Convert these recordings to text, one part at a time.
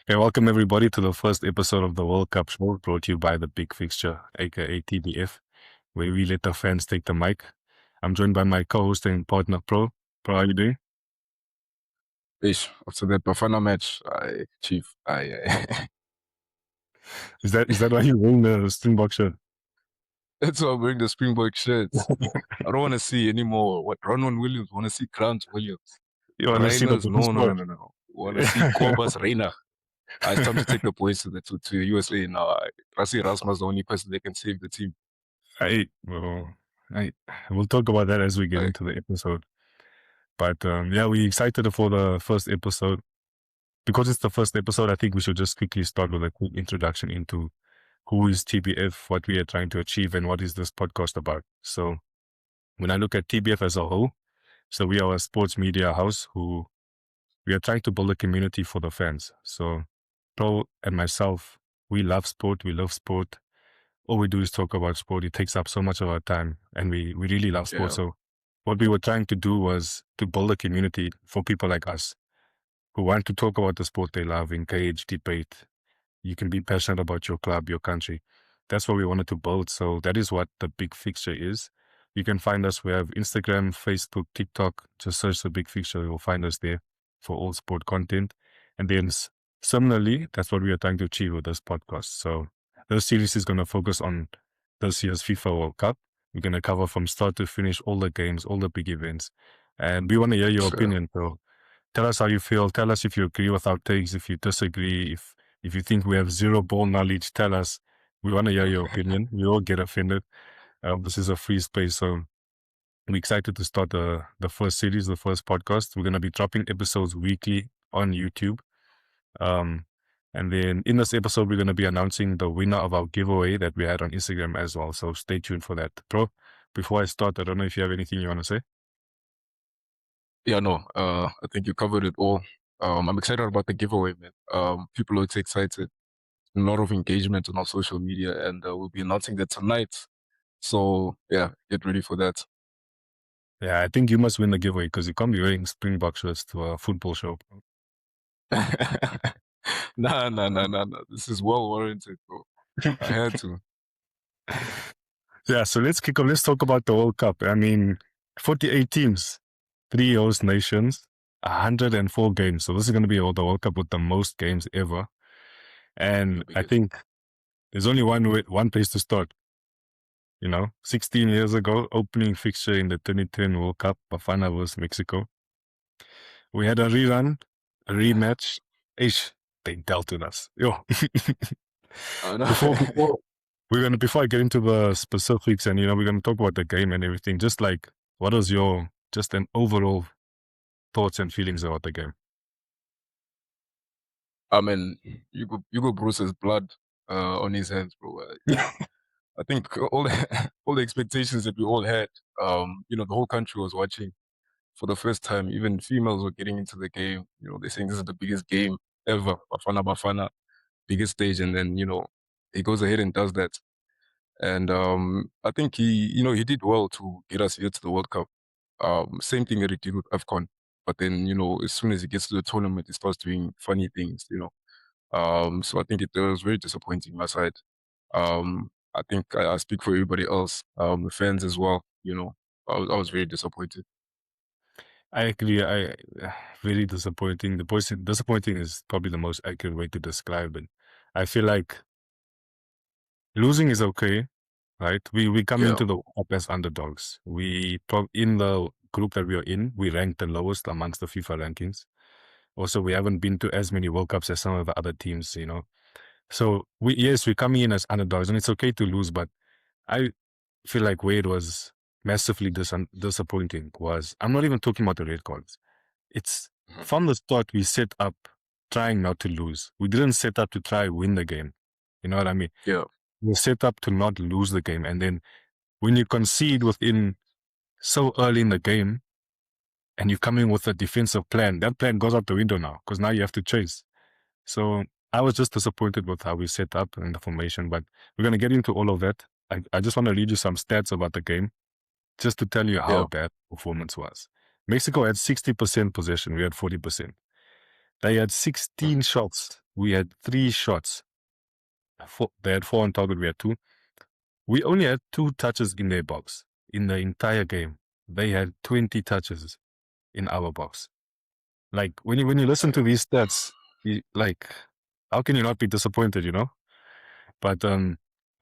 Okay, welcome everybody to the first episode of the World Cup show brought to you by the Big Fixture, aka TBF, where we let the fans take the mic. I'm joined by my co-host and partner Pro. Pro, how you doing? Ish, after that Bafana match, I Is that why you're wearing the Springbok shirt? that's why I'm wearing the Springbok shirts. I don't want to see anymore what Ronwen Williams. Want to see Grant Williams, You want to see the Reiners. boys squad? No. Want to see Kobas Reina. It's time to take the boys to USA now. I see Rasmus the only person that can save the team. I, we'll talk about that as we get Like, into the episode. But yeah, we're excited for the first episode. Because it's the first episode, I think we should just quickly start with a quick introduction into who is TBF, what we are trying to achieve, and what is this podcast about. So when I look at TBF as a whole, so we are a sports media house who we are trying to build a community for the fans. So Pro and myself, we love sport. We love sport. All we do is talk about sport. It takes up so much of our time and we really love sport. yeah, So what we were trying to do was to build a community for people like us who want to talk about the sport they love, engage, debate. You can be passionate about your club, your country. That's what we wanted to build. So that is what the Big Fixture is. You can find us. We have Instagram, Facebook, TikTok. Just search the Big Fixture. You'll find us there for all sport content. And then similarly, that's what we are trying to achieve with this podcast. So this series is going to focus on this year's FIFA World Cup. We're going to cover from start to finish all the games, all the big events. And we want to hear your sure. opinion. So tell us how you feel. Tell us if you agree with our takes, if you disagree, if you think we have zero ball knowledge, tell us. We want to hear your opinion. We all get offended. This is a free space, so we're excited to start the first series, the first podcast. We're going to be dropping episodes weekly on YouTube. Um, and then in this episode, we're going to be announcing the winner of our giveaway that we had on Instagram as well. So stay tuned for that. Bro, before I start, I don't know if you have anything you want to say. Yeah, no. I think you covered it all. I'm excited about the giveaway, man. People are excited. A lot of engagement on our social media, and we'll be announcing that tonight. So yeah, get ready for that. Yeah, I think you must win the giveaway because you can't be wearing Springbok shirts to a football show. Nah. This is well warranted, bro. I had to. Yeah, so let's kick off. Let's talk about the World Cup. I mean, 48 teams, 3 host nations, 104 games. So this is going to be the World Cup with the most games ever. And I think there's only one place to start. 16 years ago, opening fixture in the 2010 World Cup, Bafana versus Mexico. We had a rerun, a rematch. Ish, they dealt with us. Yo. No. Before I get into the specifics and we're gonna talk about the game and everything, just like what was your just an overall thoughts and feelings about the game? I mean, Hugo Bruce's blood on his hands, bro. I think all all the expectations that we all had, the whole country was watching for the first time. Even females were getting into the game. They're saying this is the biggest game ever, Bafana, biggest stage, and then he goes ahead and does that. And I think he did well to get us here to the World Cup. Same thing that he did with AFCON. But then, as soon as he gets to the tournament, he starts doing funny things. So I think it was very disappointing my side. I think I speak for everybody else, the fans as well. I was very disappointed. I Very disappointing. Disappointing is probably the most accurate way to describe it. I feel like losing is okay, right? We come Yeah. into the World Cup as underdogs. In the group that we are in, we ranked the lowest amongst the FIFA rankings. Also, we haven't been to as many World Cups as some of the other teams. So we're coming in as underdogs, and it's okay to lose, but I feel like where it was massively disappointing was I'm not even talking about the red cards. It's Mhm. from the start we set up trying not to lose. We didn't set up to try win the game. You know what I mean? Yeah. We set up to not lose the game, and then when you concede within so early in the game, and you come in with a defensive plan, that plan goes out the window now because now you have to chase. So I was just disappointed with how we set up and the formation, but we're going to get into all of that. I just want to read you some stats about the game just to tell you how Yeah. bad performance was. Mexico had 60% possession. We had 40%. They had Mm. 16 shots we had 3 shots. They had 4 on target, we had 2. We only had 2 touches in their box in the entire game. They had 20 touches in our box. Like when you listen to these stats, like how can you not be disappointed, you know? But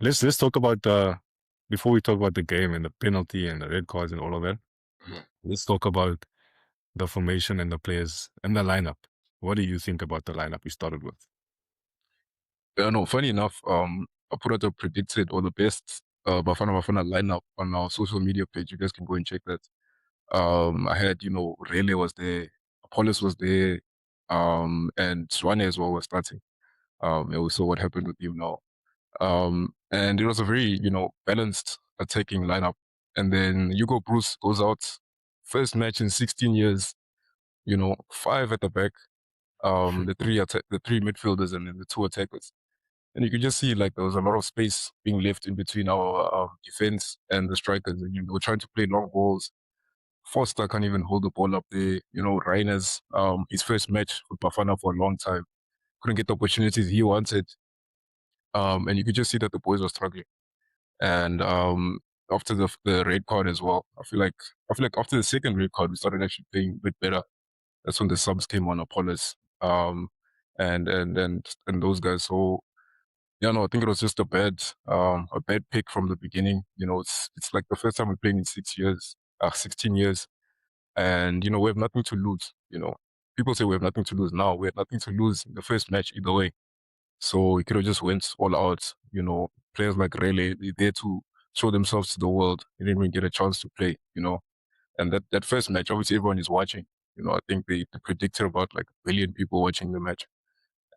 let's talk about before we talk about the game and the penalty and the red cards and all of that. Mhm. Let's talk about the formation and the players and the lineup. What do you think about the lineup we started with? Yeah, no, funny enough, I put out a predicted or the best Bafana lineup on our social media page. You guys can go and check that. I had, Rele was there, Apollos was there, and Swane as well was starting. And we saw what happened with him now. And it was a very, balanced attacking lineup. And then Hugo Bruce goes out, first match in 16 years, 5 at the back, the three midfielders and then the 2 attackers. And you could just see like there was a lot of space being left in between our defense and the strikers. And they were trying to play long balls. Foster can't even hold the ball up there. Rainer's his first match with Bafana for a long time. Couldn't get the opportunities he wanted. And you could just see that the boys were struggling. And after the red card as well, I feel like after the second red card we started actually playing a bit better. That's when the subs came on Apollos. And those guys. So yeah, no, I think it was just a bad pick from the beginning. It's like the first time we're playing in 6 years, 16 years, and we have nothing to lose. People say we have nothing to lose now. We had nothing to lose in the first match either way. So we could have just went all out. Players like Rele, they're there to show themselves to the world. They didn't even get a chance to play. And that first match, obviously everyone is watching. I think they predicted about like 1 billion people watching the match.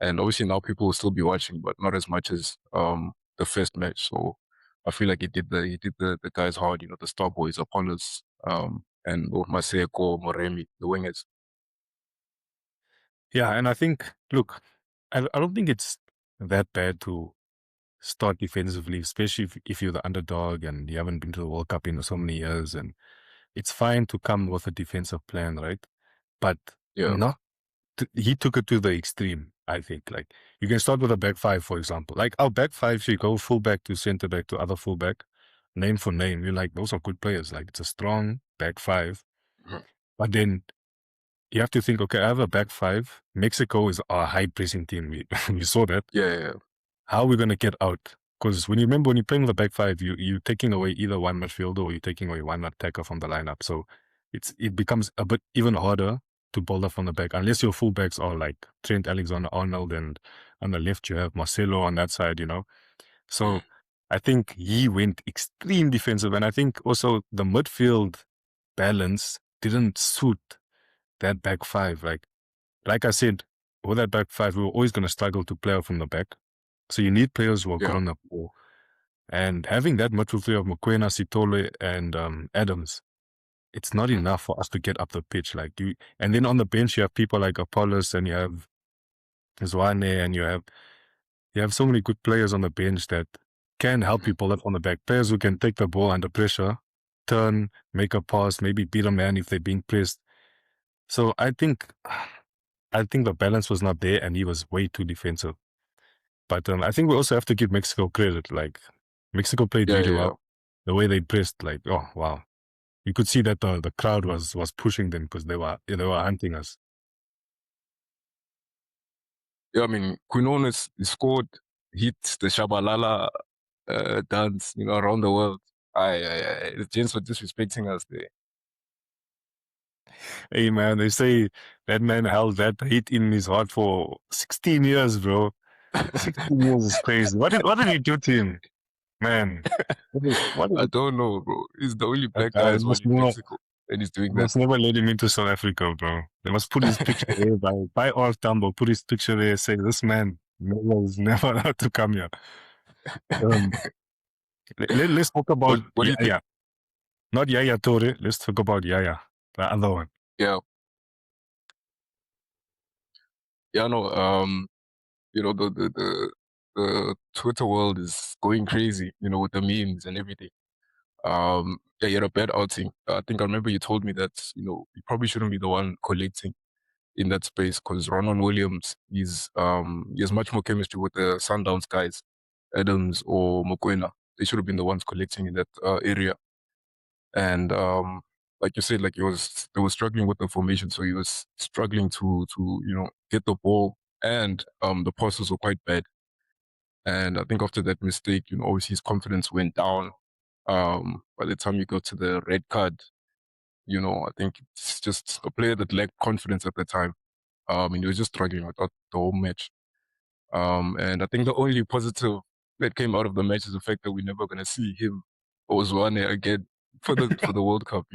And obviously now people will still be watching, but not as much as the first match. So I feel like he did the guys hard, the star boys, Apollos, and Maseko, Moremi, the wingers. Yeah, and I think, look, I don't think it's that bad to start defensively, especially if you're the underdog and you haven't been to the World Cup in so many years. And it's fine to come with a defensive plan, right? But Yeah. not he took it to the extreme, I think. Like you can start with a back five, for example. Like our back five, you go full back to center back to other full back, name for name. You're like, those are good players. Like it's a strong back five. Mhm. But then you have to think, okay, I have a back five. Mexico is our high pressing team. We saw that. Yeah, yeah, yeah. How are we gonna get out? Because when you're playing the back five, you're taking away either one midfielder or you're taking away one attacker from the lineup. So it becomes a bit even harder to build up from the back unless your fullbacks are like Trent Alexander-Arnold, and on the left you have Marcelo on that side. So I think he went extreme defensive, and I think also the midfield balance didn't suit that back five. Like I said, with that back five, we were always going to struggle to play out from the back. So you need players who are good Yeah. on the ball. And having that midfield three of Mokoena, Sitole, and Adams, it's not Mhm. enough for us to get up the pitch. And then on the bench, you have people like Apollos, and you have Zwane, and you have so many good players on the bench that can help you Mhm. pull up on the back. Players who can take the ball under pressure, turn, make a pass, maybe beat a man if they're being pressed. So I think the balance was not there, and he was way too defensive. But I think we also have to give Mexico credit. Like Mexico played Yeah, really yeah, yeah. well. The way they pressed, like, oh wow, you could see that the crowd was pushing them because they were hunting us. Yeah, I mean, Quinones he scored, hit the Shabalala dance, around the world. The Gents were disrespecting us there. Hey man, they say that man held that hate in his heart for 16 years, bro. 16 years is crazy. What did he do to him, man? I don't know, bro. He's the only That black guy guy as well must in never Mexico, and he's doing that. must never let him into South Africa, bro. They must put his picture there by all Tambo, put his picture there, say this man was never allowed to come here. Um, let's talk about What do you think? Yaya. Not Yaya Tore. Let's talk about Yaya, the other one. Yeah, yeah, no. The Twitter world is going crazy, with the memes and everything. Yeah, you had a bad outing. I think I remember you told me that, you probably shouldn't be the one collecting. in that space because Ronald Williams he has much more chemistry with the Sundowns guys, Adams or Mokoena. They should have been the ones collecting in that area. And like you said, like they was struggling with the formation, so he was struggling to get the ball, and the passes were quite bad. And I think after that mistake, obviously his confidence went down. By the time you got to the red card, I think it's just a player that lacked confidence at the time. And he was just struggling with the whole match. And I think the only positive that came out of the match is the fact that we're never gonna see him or Zwane again for the World Cup.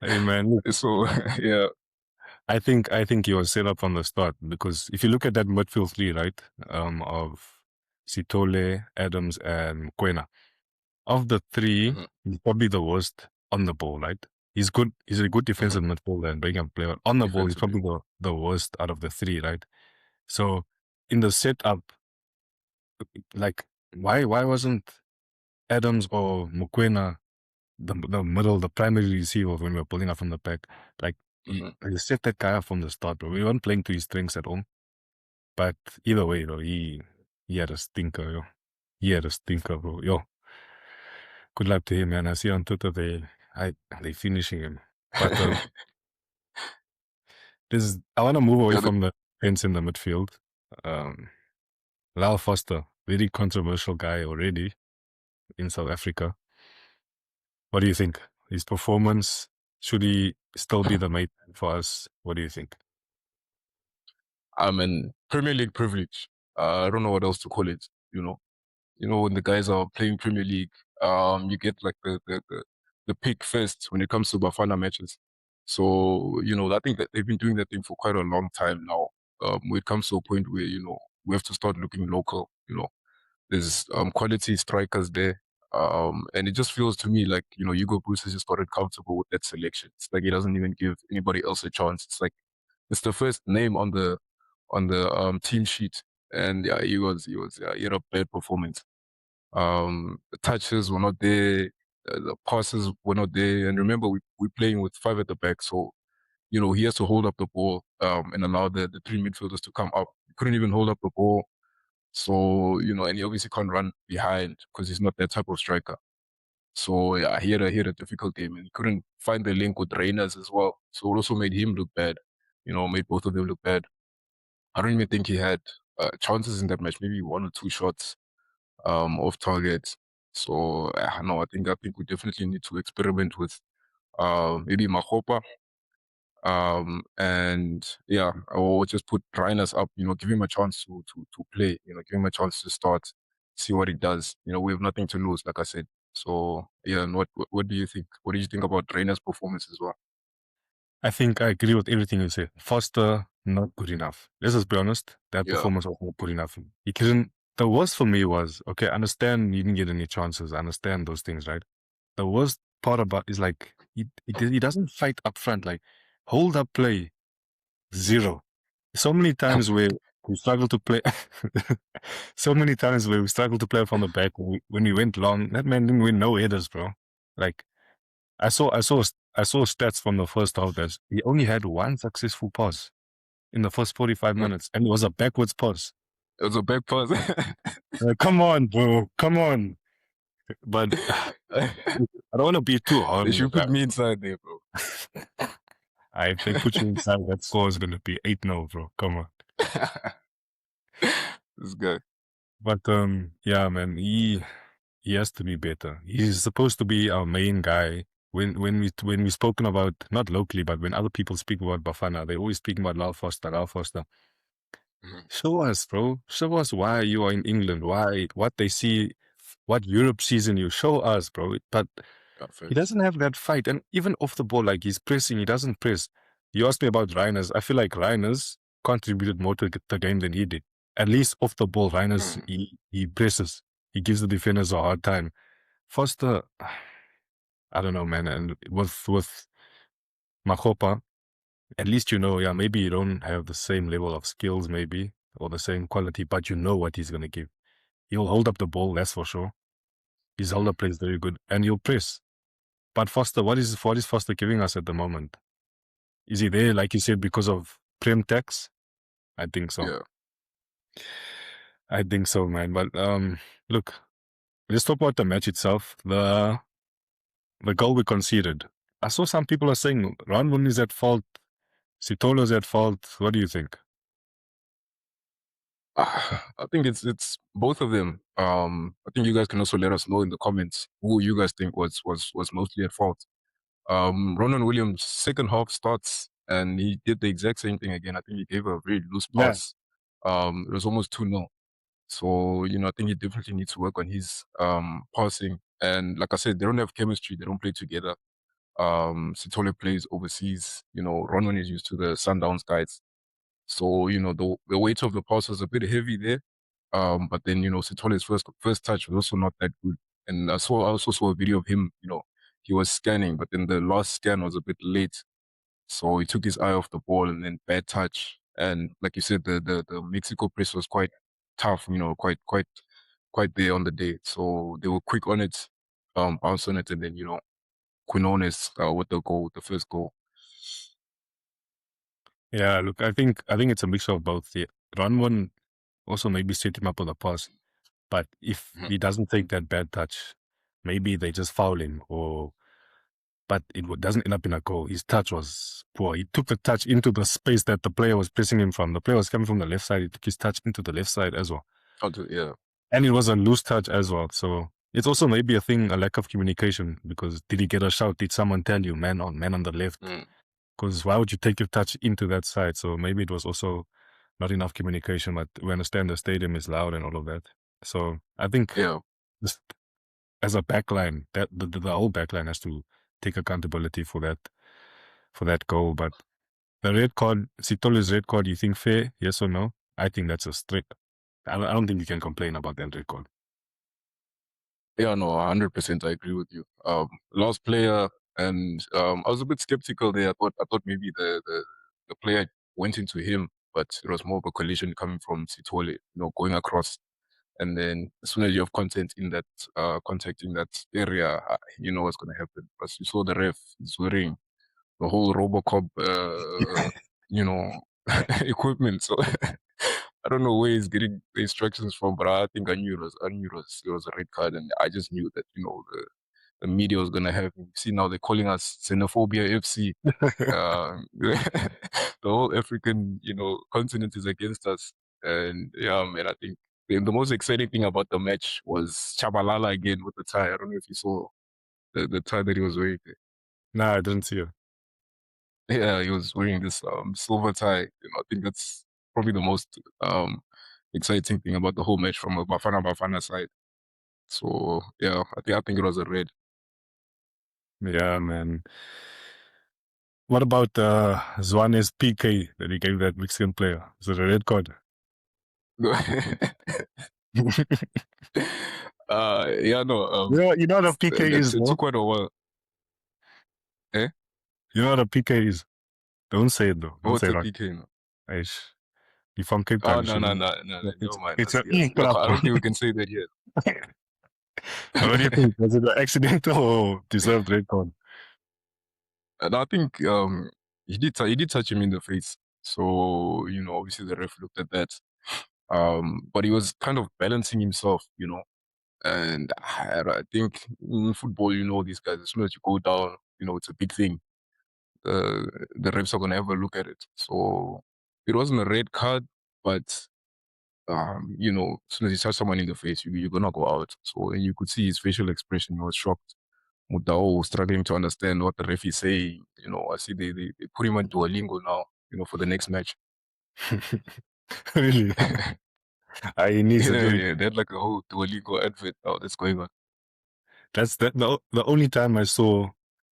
Hey man, look, So yeah. I think he was set up from the start because if you look at that midfield three, right, of Sitole, Adams, and Quena, of the three, Mhm, he's probably the worst on the ball, right? He's good. He's a good mhm. defensive midfielder and bring up player. On the ball, he's Defensively. probably the worst out of the three, right? So in the setup, like why wasn't Adams or Mokoena the middle, the primary receiver when we were pulling up from the back? Like Mhm. he set that guy up from the start, bro. We weren't playing to his strengths at all. But either way, though, he had a stinker, yo. He had a stinker, bro. Yo, good luck to him, man. I see on Twitter they finishing him. But I want to move away Yeah, from the fence in the midfield. Um, Lyle Foster, very controversial guy already in South Africa. What do you think? His performance, should he still be the mate for us? What do you think? I'm in Premier League privilege. I don't know what else to call it. When the guys are playing Premier League, you get like the pick first when it comes to Bafana matches. So, I think that they've been doing that thing for quite a long time now. When it comes to a point where, we have to start looking local, there's quality strikers there. And it just feels to me like, Hugo Bruce has just gotten comfortable with that selection. It's like he doesn't even give anybody else a chance. It's like it's the first name on the team sheet. And yeah, he had a bad performance. The touches were not there, the passes were not there. And remember, we're playing with five at the back, so he has to hold up the ball and allow the three midfielders to come up. He couldn't even hold up the ball, so and he obviously can't run behind because he's not that type of striker. So yeah, he had a difficult game, and he couldn't find the link with Reyners as well. So it also made him look bad. Made both of them look bad. I don't even think he had chances in that match. Maybe one or two shots off target. So no, I think we definitely need to experiment with maybe Mahopa. And yeah, or just put Rhinus up, give him a chance to play, give him a chance to start, see what he does. We have nothing to lose, like I said. So yeah, and what do you think? What do you think about Rainer's performance as well? I think I agree with everything you said. Foster, not good enough. Let's just be honest. That Yeah. performance was not good enough. He couldn't. The worst for me was, okay, I understand you didn't get any chances. I understand those things, right? The worst part about is like, he doesn't fight up front. Like, hold up play, zero. So many times where we struggle to play, so many times where we struggle to play from the back. When we went long, that man didn't win no headers, bro. Like, I saw stats from the first half that he only had one successful pass in the first 45 Mm. minutes, and it was a backwards pass. It was a back pass. Come on, bro. Come on. But I don't want to be too hard They on the should put guy. me inside there, bro. If they put you inside, that score is going to be 8-0, bro. Come on. This guy. But yeah, man, he has to be better. He's supposed to be our main guy. When we spoken about, not locally, but when other people speak about Bafana, they always speak about Lal Foster, Lal Foster. Mhm. Show us, bro. Show us why you are in England. Why, what they see, what Europe sees in you. Show us, bro. But Yeah, he facts. doesn't have that fight. And even off the ball, like he's pressing, he doesn't press. You asked me about Reiners. I feel like Reiners contributed more to the game than he did. At least off the ball, Reiners, Mm. he presses. He gives the defenders a hard time. Foster, I don't know, man. And with Makopa, at least yeah, maybe you don't have the same level of skills, maybe, or the same quality, but you know what he's going to give. He'll hold up the ball, that's for sure. His hold Mhm. up play is very good, and he'll press. But Foster, what is Foster giving us at the moment? Is he there, like you said, because of Prem tax? I think so. Yeah. I think so, man. But look, let's talk about the match itself. The goal we conceded. I saw some people are saying Ranwun is at fault, Sitolo's at fault. What do you think? I think it's both of them. I think you guys can also let us know in the comments who you guys think was mostly at fault. Ronan Williams' second half starts and he did the exact same thing again. I think he gave a very loose Yeah. pass. It was almost 2-0. So, I think he definitely needs to work on his passing. And like I said, they don't have chemistry, they don't play together. Sitole plays overseas, Ronan is used to the Sundowns guys. So, the weight of the pass was a bit heavy there. But then, Sitole's first touch was also not that good. And I also saw a video of him, he was scanning, but then the last scan was a bit late. So he took his eye off the ball and then bad touch. And like you said, the Mexico press was quite tough, quite there on the day. So they were quick on it, bounce on it, and then, Quinones with the first goal. Yeah, look, I think it's a mix of both. The Ranwun also maybe set him up with a pass. But if Mhm. he doesn't take that bad touch, maybe they just foul him but it doesn't end up in a goal. His touch was poor. He took the touch into the space that the player was pressing him from. The player was coming from the left side. He took his touch into the left side as well. Yeah. And it was a loose touch as well. So it's also maybe a lack of communication because did he get a shout? Did someone tell you, man on the left? Mm. Because why would you take your touch into that side? So maybe it was also not enough communication, but we understand the stadium is loud and all of that. So I think Yeah. just as a backline, that the whole backline has to take accountability for that goal. But the red card, Sitolo's red card, you think fair? Yes or no? I think that's a straight. I don't think you can complain about that red card. Yeah, no, 100% I agree with you. Last player, and I was a bit skeptical there. I thought maybe the player went into him, but it was more of a collision coming from Sitole, going across. And then as soon as you have contact in that area, you know what's gonna happen. Because you saw the ref is wearing the whole RoboCop, you know, equipment. So I don't know where he's getting the instructions from, but I think I knew it was a red card, and I just knew that the media was gonna have him. See, now they're calling us xenophobia FC. The whole African, continent is against us, and yeah, man, I think the most exciting thing about the match was Chabalala again with the tie. I don't know if you saw the tie that he was wearing. Nah, I didn't see it. Yeah, he was wearing this silver tie. I think that's probably the most exciting thing about the whole match from a Bafana side. So yeah, I think it was a red. Yeah, man. What about Zwane's PK that he gave that Mexican player? Is it a red card? Yeah, no. You know what a PK That is, it no? took quite a while. Eh? You know what a PK is? Don't say it though. Don't What's say a it. PK now? Aish. You from Cape Oh Town, you no should no know. no no no! Never It's mind. it's a Yes. Look, club. I don't think we can say that yet. What do you think? Was it an accidental or deserved red card? And I think he did touch him in the face. So obviously the ref looked at that. But he was kind of balancing himself. And I think in football, these guys, as soon as you go down, it's a big thing. The refs are gonna have a look at it. So it wasn't a red card, but as soon as you touch someone in the face, you're gonna go out. So and you could see his facial expression. He was shocked. Mudao struggling to understand what the ref is saying. I see they put him on Duolingo now, for the next match. Really? He needs to Yeah, do it. yeah, they had like a whole Duolingo advert now that's going on. That's the only time I saw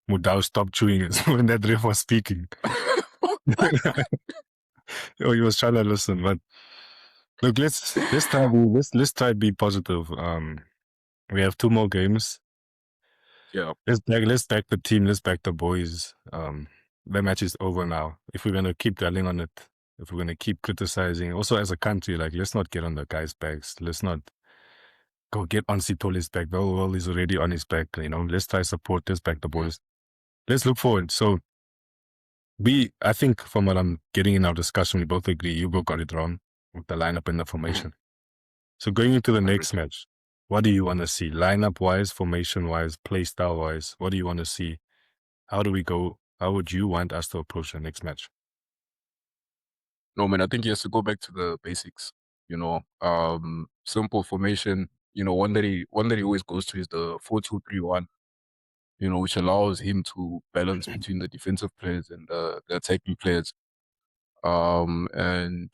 Mudau stop chewing is when that ref was speaking. Oh, he was trying to listen. But look, let's try to be positive. We have 2 more games. Yeah. Let's back the team. Let's back the boys. The match is over now. If we're gonna keep dwelling on it, if we're gonna keep criticizing, also as a country, like let's not get on the guy's backs. Let's not go get on Sitoli's back. The whole world is already on his back. Let's try support. Let's back the Mm. boys. Let's look forward. So I think from what I'm getting in our discussion, we both agree Hugo got it wrong with the lineup and the Mhm. formation. So going into the next Agreed. match, what do you want to see? Lineup wise, formation wise, play style wise, what do you want to see? How do we go? How would you want us to approach the next match? No, man, I think he has to go back to the basics. Simple formation. One that he always goes to is the 4-2-3-1. Which allows him to balance between the defensive players and the attacking players. And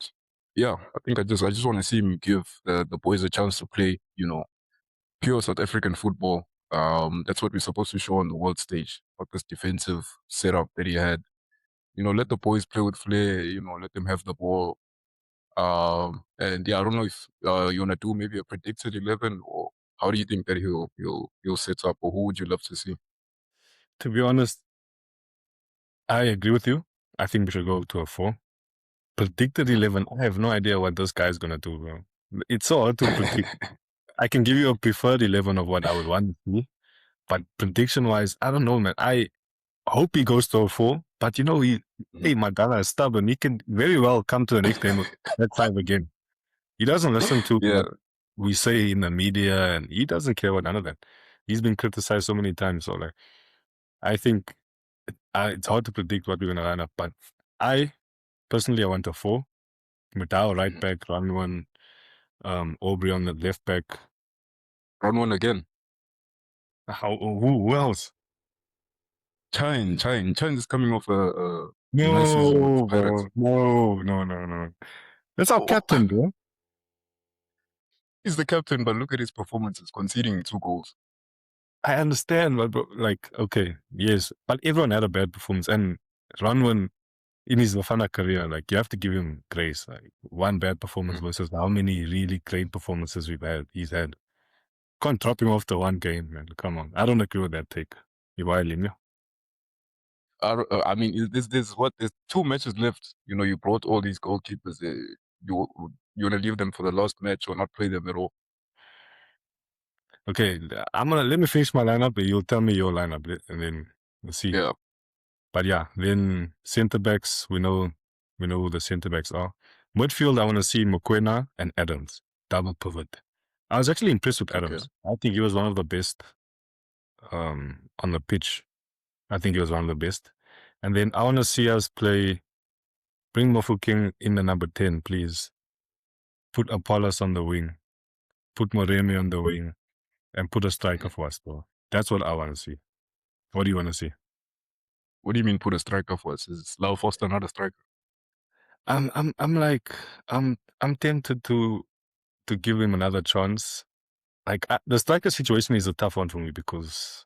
yeah, I just want to see him give the boys a chance to play. Pure South African football. That's what we're supposed to show on the world stage. Like this defensive setup that he had. Let the boys play with flair. Let them have the ball. And yeah, I don't know if you wanna do maybe a predicted 11, or how do you think that he'll set up, or who would you love to see? To be honest, I agree with you. I think we should go to a 4. Predicted Mhm. 11, I have no idea what this guy's going to do, bro. It's so hard to predict. I can give you a preferred 11 of what I would want to see, but prediction wise, I don't know, man. I hope he goes to a 4, but Mhm. hey, Magala is stubborn. He can very well come to the next game with that 5 again. He doesn't listen to Yeah, what we say in the media, and he doesn't care about none of that. He's been criticized so many times. So, like, I think it's hard to predict what we're going to line up, but I personally, I want a 4. Madao right mhm. back, Ranwan, Aubrey on the left back. Round one again. Who else? Chine is coming off a nice season with No, Pirates. bro. No, no, no, no. That's our Oh, captain, bro. he's the captain, but look at his performances, conceding 2 goals. I understand, but bro, like, okay, yes, but everyone had a bad performance, and Ranwan in his Bafana career, like, you have to give him grace. Like, one bad performance Mhm. versus how many really great performances he's had. Can't drop him off the one game, man. Come on, I don't agree with that take. You violate me. I mean, there's 2 matches left. You brought all these goalkeepers. You you want to leave them for the last match or not play them at all? Okay, let me finish my lineup, and you'll tell me your lineup, and then we'll see. Yeah. But yeah, then center backs, we know who the center backs are. Midfield, I want to see Mokoena and Adams, double pivot. I was actually impressed with Okay. Adams. I think he was one of the best on the pitch. I think he was one of the best. And then I want to see us bring Mofu King in the number 10, please. Put Apollos on the wing, put Moremi on the wing, and put a striker Mhm. for us, bro. That's what I want to see. What do you want to see? What do you mean put a striker for us? Is Lau Foster not a striker? I'm like I'm tempted to give him another chance. Like the striker situation is a tough one for me because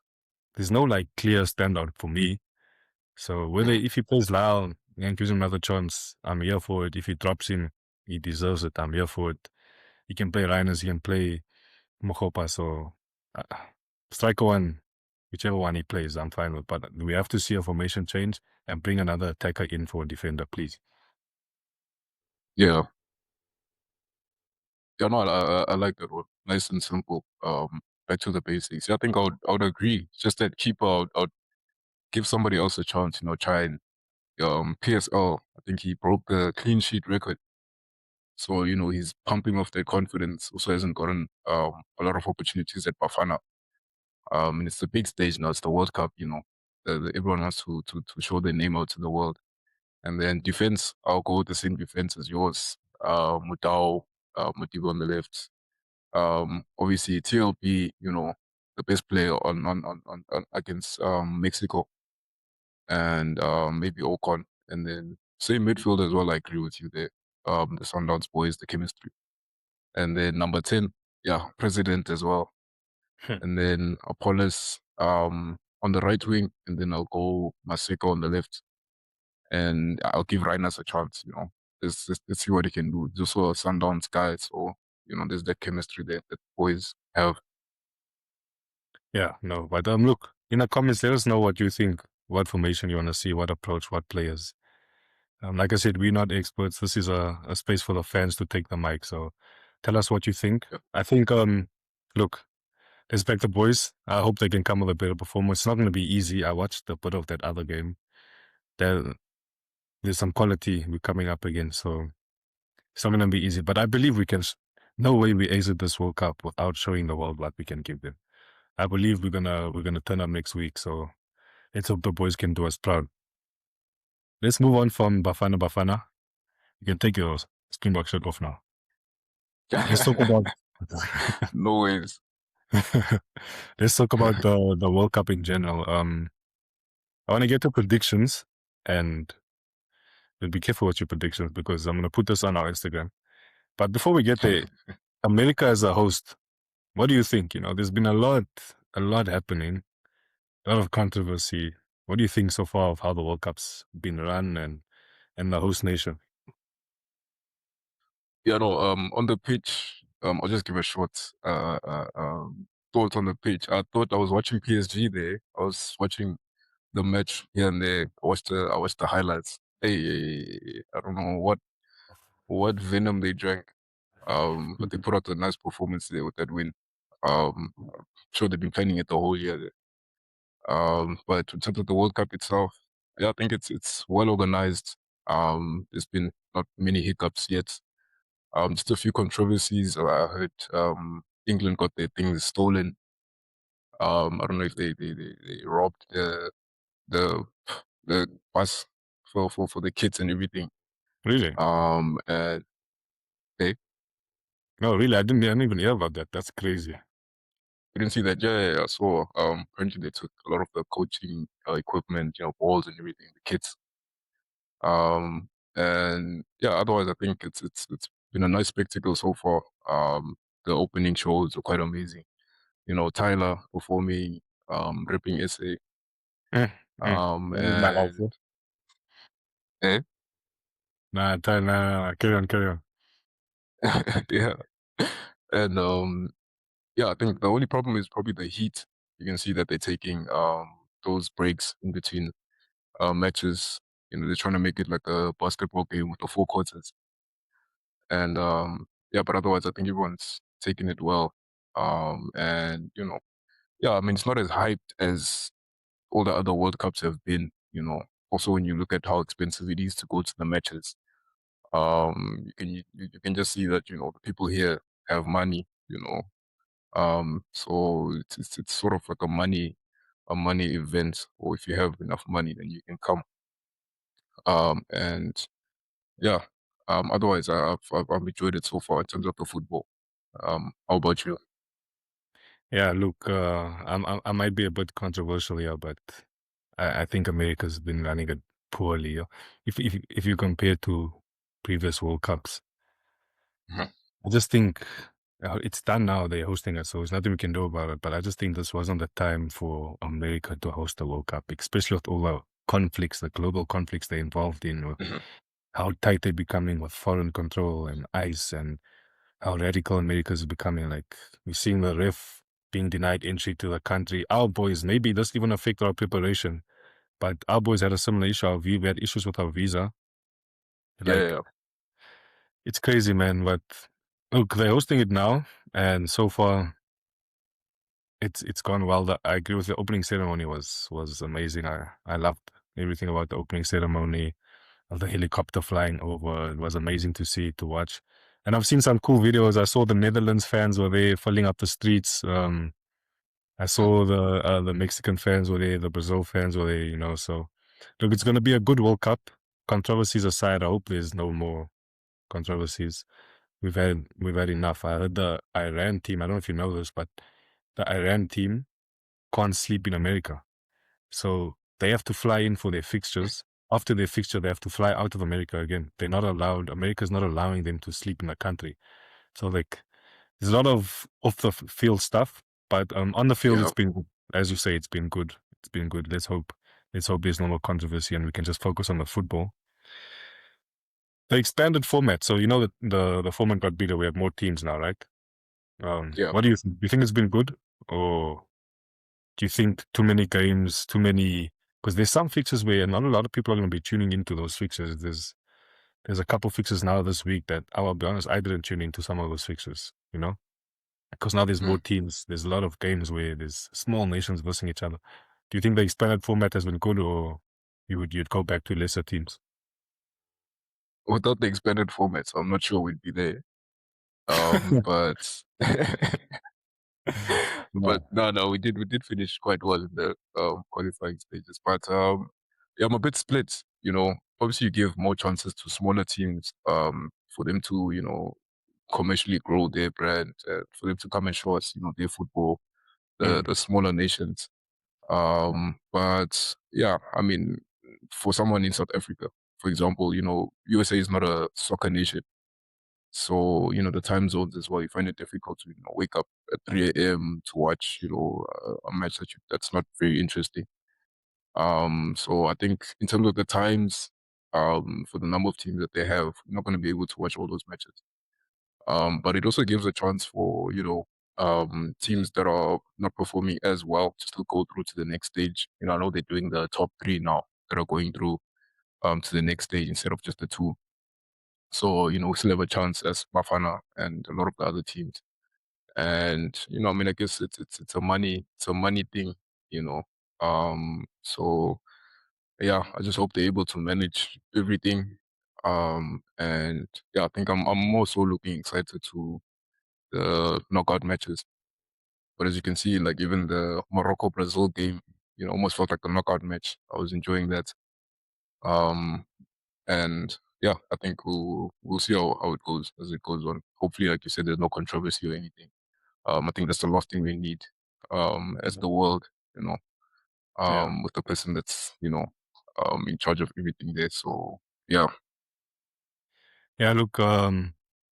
there's no like clear standout for me. So whether Mhm. if he plays Lau and gives him another chance, I'm here for it. If he drops him, he deserves it. I'm here for it. He can play Rhiners, he can play Mokopa. So uh, striker one, whichever one he plays, I'm fine with. But we have to see a formation change and bring another attacker in for a defender, please. Yeah. Yeah, no, I like that one. Nice and simple. Back to the basics. Yeah, I think I would agree. It's just that keeper, I would give somebody else a chance. Try and PSL. I think he broke the clean sheet record. So he's pumping off that confidence. Also hasn't gotten a lot of opportunities at Bafana. And it's the big stage now. It's the World Cup. Everyone wants to show their name out to the world. And then defense, I'll go with the same defense as yours. Mutao, Mutibo on the left. Obviously TLP, the best player on against Mexico, and maybe Ocon, and then same midfield as well. I agree with you there. The Sundowns boys, the chemistry, and then number 10, yeah, President as well, and then Apollos on the right wing, and then I'll go Maseko on the left, and I'll give Reiners a chance. Let's see what he can do. Just so a Sundowns guy, so there's that chemistry there that boys have. Yeah, no, but look, in the comments, let us know what you think, what formation you want to see, what approach, what players. Like I said, we're not experts. This is a space for the fans to take the mic. So tell us what you think. Yeah. I think, look, let's back the boys. I hope they can come with a better performance. It's not going to be easy. I watched a bit of that other game. there's some quality we're coming up against, so it's not gonna be easy. But I believe we can. No way we exit this World Cup without showing the world what we can give them. I believe we're gonna turn up next week, so let's hope the boys can do us proud. Let's move on from Bafana Bafana. You can take your Springbok shirt off now. Let's talk about No ways. let's talk about the World Cup in general. I want to get to predictions, and be careful with your predictions because I'm gonna put this on our Instagram. But before we get there, America as a host, what do you think? You know, there's been a lot happening, a lot of controversy. What do you think so far of how the World Cup's been run and the host nation? Yeah, no, on the pitch, I'll just give a short thought on the pitch. I thought I was watching PSG there. I was watching the match here and there. I watched the highlights. Hey, I don't know what venom they drank. But they put out a nice performance there with that win. I'm sure they've been planning it the whole year there. But in terms of the World Cup itself, yeah, I think it's well organized. There's been not many hiccups yet. Just a few controversies. I heard England got their things stolen. I don't know if they robbed the the bus for the kids and everything. Really? And they No, really, I didn't even hear about that. That's crazy. didn't see that. Yeah, I saw. Apparently they took a lot of the coaching equipment, balls and everything. The kids. And yeah, otherwise I think it's been a nice spectacle so far. The opening shows are quite amazing. Tyler performing, ripping essay, Mm, mm. Maybe my life. and eh, Nah, carry on. yeah, and yeah, I think the only problem is probably the heat. You can see that they're taking those breaks in between matches. They're trying to make it like a basketball game with the four quarters, and yeah, but otherwise, I think everyone's taking it well. And yeah, I mean, it's not as hyped as all the other World Cups have been. Also when you look at how expensive it is to go to the matches, you can just see that the people here have money. So it's sort of like a money event, or if you have enough money, then you can come. And yeah, otherwise, I've enjoyed it so far in terms of the football. How about you? Yeah, look, I might be a bit controversial here, but I think America's been running it poorly. If you compare to previous World Cups, Mhm. I just think it's done now. They're hosting it, so there's nothing we can do about it. But I just think this wasn't the time for America to host the World Cup, especially with all the conflicts, the global conflicts they're involved in, with Mhm. how tight they're becoming with foreign control and ICE, and how radical America is becoming. Like, we're seeing the ref being denied entry to the country. Our boys, maybe this even affect our preparation, but our boys had a similar issue. We had issues with our visa. Yeah, yeah, Like, yeah. it's crazy, man. But look, they're hosting it now, and so far it's gone well. I agree with the opening ceremony was amazing. I loved everything about the opening ceremony, of the helicopter flying over. It was amazing to see, to watch. And I've seen some cool videos. I saw the Netherlands fans were there filling up the streets. I Mhm. saw the Mexican fans were there, the Brazil fans were there, So look, it's gonna be a good World Cup. Controversies aside, I hope there's no more controversies. We've had enough. I heard the Iran team, I don't know if you know this, but the Iran team can't sleep in America. So they have to fly in for their fixtures. After their fixture, they have to fly out of America again. They're not allowed, America's not allowing them to sleep in the country. So, like, there's a lot of off the field stuff, but on the field, Yeah, it's been, as you say, it's been good. It's been good. Let's hope there's no more controversy and we can just focus on the football. The expanded format. So, that the format got bigger. We have more teams now, right? yeah. What do you think? Do you think it's been good, or do you think too many games, too many? Because there's some fixtures where not a lot of people are going to be tuning into those fixtures. There's a couple fixtures now this week that I'll be honest, I didn't tune into some of those fixtures. Because now there's more Mhm. teams. There's a lot of games where there's small nations versus each other. Do you think the expanded format has been good, or you'd go back to lesser teams? without the expanded format, so I'm not sure we'd be there. But but No. no, we did finish quite well in the qualifying stages. But yeah, I'm a bit split. Obviously you give more chances to smaller teams for them to commercially grow their brand, for them to come and show us their football, Mm, the smaller nations. But yeah, I mean, for someone in South Africa, for example, USA is not a soccer nation. So, the time zones as well, you find it difficult to, wake up at 3 a.m. to watch, a match that's not very interesting. So I think in terms of the times, for the number of teams that they have, you're not going to be able to watch all those matches. But it also gives a chance for, teams that are not performing as well to still go through to the next stage. I know they're doing the top three now that are going through to the next stage instead of just the two. So, we still have a chance as Bafana and a lot of the other teams. And, I mean, I guess it's a money thing, you know. So yeah, I just hope they're able to manage everything. And yeah, I think I'm more so looking excited to the knockout matches. But as you can see, like even the Morocco Brazil game, almost felt like a knockout match. I was enjoying that. Um, and yeah, I think we'll see how it goes as it goes on. Hopefully, like you said, there's no controversy or anything. I think that's the last thing we need as the world, you know, yeah. with the person that's in charge of everything there. So yeah, Yeah, look,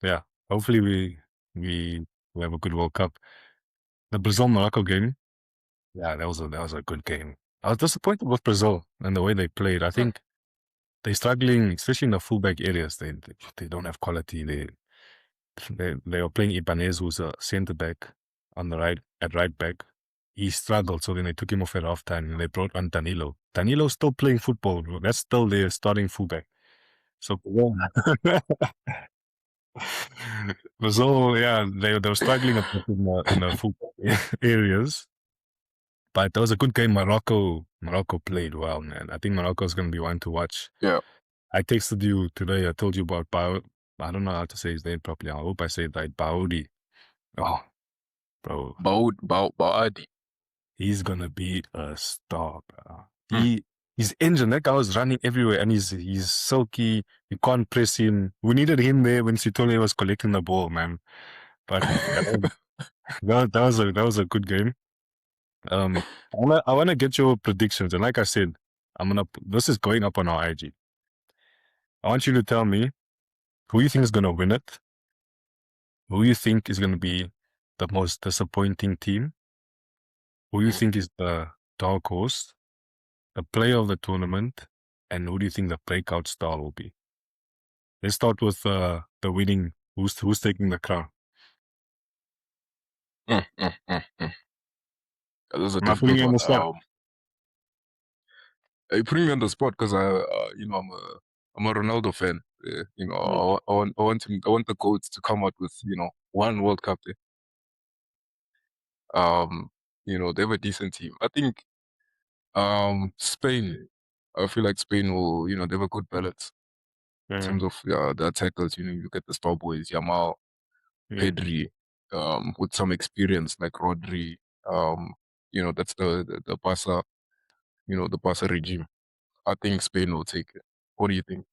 yeah. Hopefully we we have a good World Cup. The Brazil Morocco game, yeah, that was a good game. I was disappointed with Brazil and the way they played. I Mm, think they're struggling, especially in the fullback areas. They don't have quality. They were playing Ibanez, who's a centre back on the right at right back. He struggled, so then they took him off at halftime and they brought on Danilo. Danilo's still playing football, bro. That's still their starting fullback. So yeah. Brazil, yeah, they were struggling a bit in the football areas. But that was a good game. Morocco played well, man. I think Morocco's gonna be one to watch. yeah. I texted you today. I told you about I don't know how to say his name properly. I hope I say it right. Baudi. Oh, bro, Baudi. he's gonna be a star, bro. Mm. He's engine. That guy was running everywhere, and he's silky. You can't press him. We needed him there when Sitole was collecting the ball, man. But yeah, that was a good game. I wanna get your predictions, and like I said, this is going up on our IG. I want you to tell me who you think is gonna win it, who you think is gonna be the most disappointing team, who you Mm. think is the dark horse, the player of the tournament, and who do you think the breakout star will be? Let's start with the winning. Who's taking the crown? Mm. Yeah, this is a Am I putting difficult you on one. the spot? You're putting me on the spot because I'm a Ronaldo fan. Mm. I want the coach to come out with one World Cup. Um, they have a decent team. I think Spain. I feel like Spain will, they have a good balance in Yeah, terms of the attackers. You get the star boys, Yamal, yeah. Pedri, with some experience like Rodri. That's the Barca, the Barca regime. I think Spain will take it. What do you think?